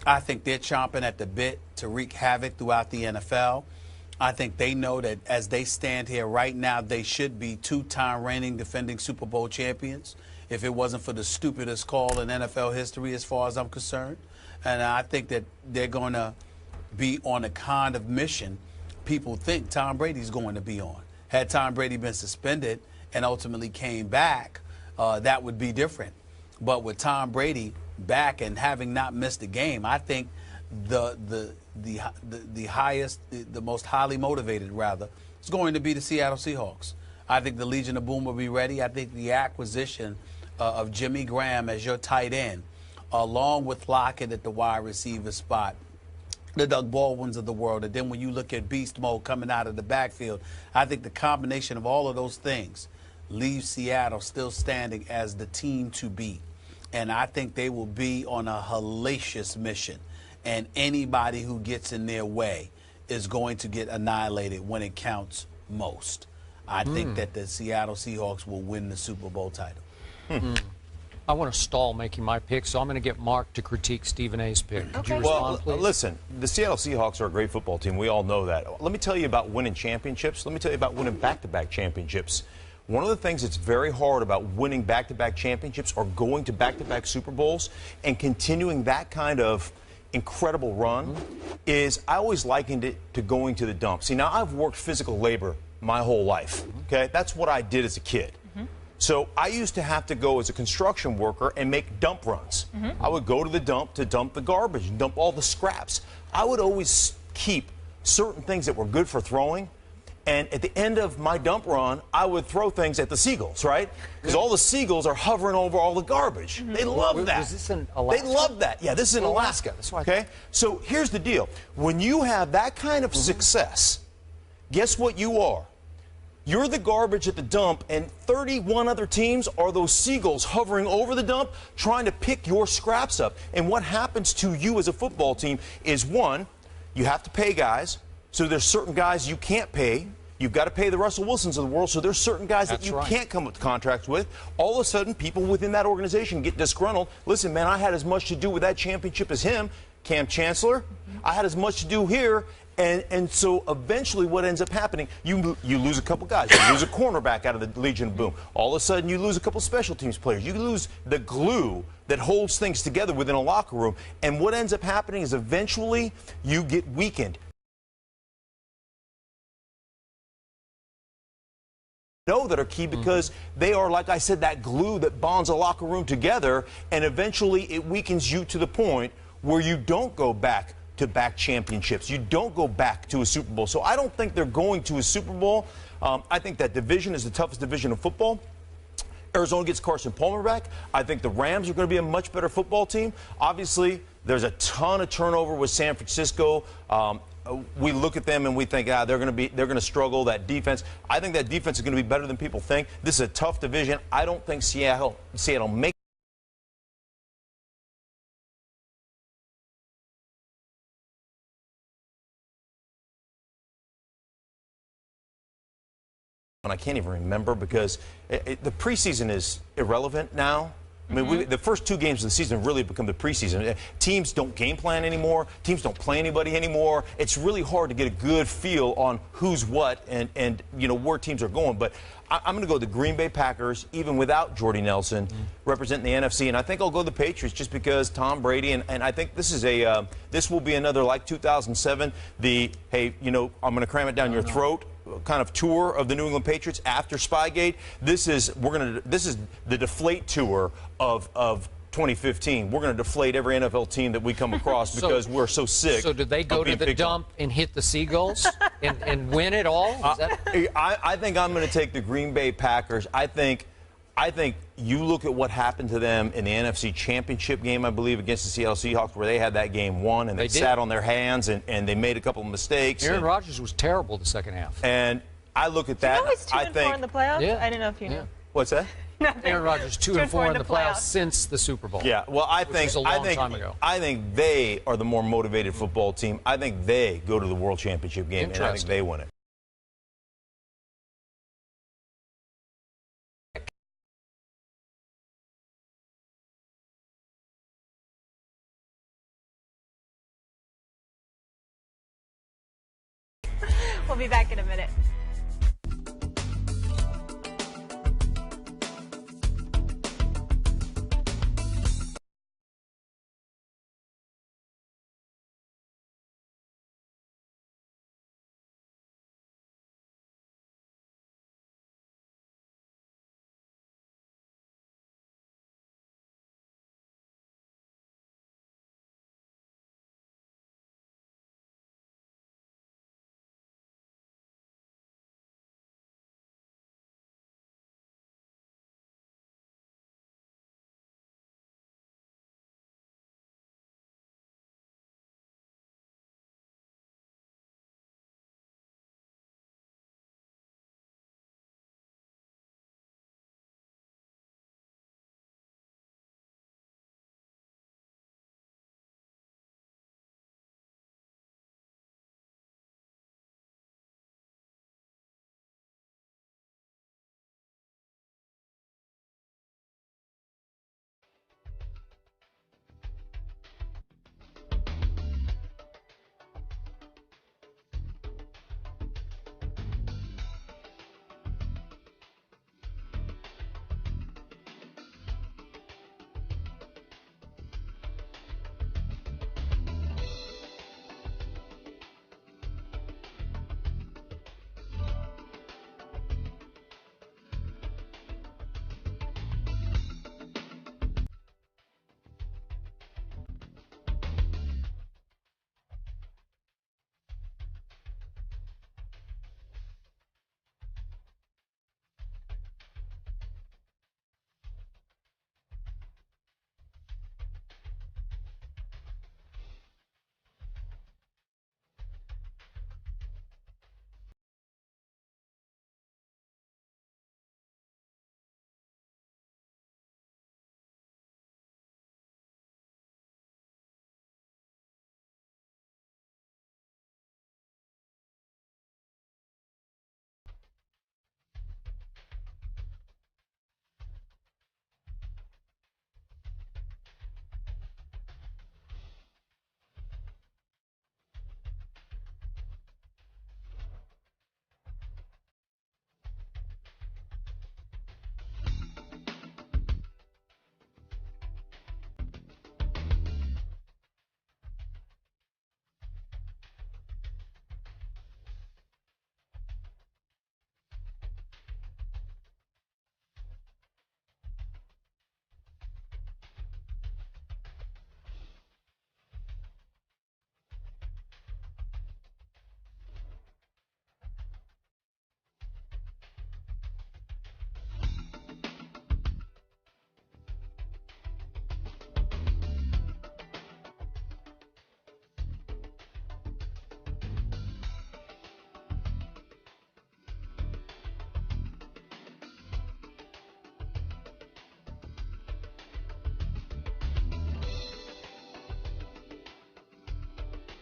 I think they're chomping at the bit to wreak havoc throughout the NFL. I think they know that as they stand here right now, they should be two-time reigning defending Super Bowl champions if it wasn't for the stupidest call in NFL history as far as I'm concerned. And I think that they're going to be on a kind of mission people think Tom Brady's going to be on. Had Tom Brady been suspended and ultimately came back, that would be different. But with Tom Brady back and having not missed a game, I think the most highly motivated, rather, is going to be the Seattle Seahawks. I think the Legion of Boom will be ready. I think the acquisition of Jimmy Graham as your tight end, along with Lockett at the wide receiver spot, the Doug Baldwins of the world, and then when you look at beast mode coming out of the backfield, I think the combination of all of those things leaves Seattle still standing as the team to beat. And I think they will be on a hellacious mission. And anybody who gets in their way is going to get annihilated when it counts most. I think that the Seattle Seahawks will win the Super Bowl title. I want to stall making my pick, so I'm going to get Mark to critique Stephen A's pick. Could you respond, please? Listen, the Seattle Seahawks are a great football team. We all know that. Let me tell you about winning championships. Let me tell you about winning back-to-back championships. One of the things that's very hard about winning back-to-back championships or going to back-to-back Super Bowls and continuing that kind of incredible run is I always likened it to going to the dump. See, now I've worked physical labor my whole life, okay? That's what I did as a kid. So I used to have to go as a construction worker and make dump runs. I would go to the dump to dump the garbage and dump all the scraps. I would always keep certain things that were good for throwing. And at the end of my dump run, I would throw things at the seagulls, right? Because all the seagulls are hovering over all the garbage. They love that. Was this in Alaska? They love that. Yeah, this is in Alaska. That's why okay? So here's the deal. When you have that kind of success, guess what you are? You're the garbage at the dump, and 31 other teams are those seagulls hovering over the dump trying to pick your scraps up. And what happens to you as a football team is, one, you have to pay guys. So there's certain guys you can't pay. You've got to pay the Russell Wilsons of the world. So there's certain guys that you can't come up with contracts with. All of a sudden, people within that organization get disgruntled. Listen, man, I had as much to do with that championship as him, Cam Chancellor. I had as much to do here. And so eventually what ends up happening, you lose a couple guys. You lose a cornerback out of the Legion of Boom. All of a sudden you lose a couple special teams players. You lose the glue that holds things together within a locker room. And what ends up happening is eventually you get weakened. That are key because they are, like I said, that glue that bonds a locker room together, and eventually it weakens you to the point where you don't go back to back championships. You don't go back to a Super Bowl. So I don't think they're going to a Super Bowl. I think that division is the toughest division of football. Arizona gets Carson Palmer back. I think the Rams are going to be a much better football team. Obviously, there's a ton of turnover with San Francisco. We look at them and we think, they're going to struggle. That defense, I think that defense is going to be better than people think. This is a tough division. I don't think Seattle makes and I can't even remember because the preseason is irrelevant now. I mean, the first two games of the season really become the preseason. Teams don't game plan anymore. Teams don't play anybody anymore. It's really hard to get a good feel on who's what and you know where teams are going. But I'm going to go the Green Bay Packers, even without Jordy Nelson, representing the NFC. And I think I'll go the Patriots just because Tom Brady. And I think this is this will be another like 2007. Hey, you know, I'm going to cram it down your throat kind of tour of the New England Patriots after Spygate. This is the deflate tour of 2015. We're going to deflate every NFL team that we come across because we're so sick. So did they go to the dump and hit the Seagulls and win it all? I think I'm going to take the Green Bay Packers. I think you look at what happened to them in the NFC Championship game, I believe, against the Seattle Seahawks, where they had that game won and they sat on their hands and they made a couple of mistakes. Aaron Rodgers was terrible the second half. And I look at that. You know he's 2-4 in the playoffs? Yeah. I didn't know if you knew. What's that? Aaron Rodgers 2-4 in the playoffs since the Super Bowl. Yeah, well, I think they are the more motivated football team. I think they go to the World Championship game, and I think they win it. We'll be back in a minute.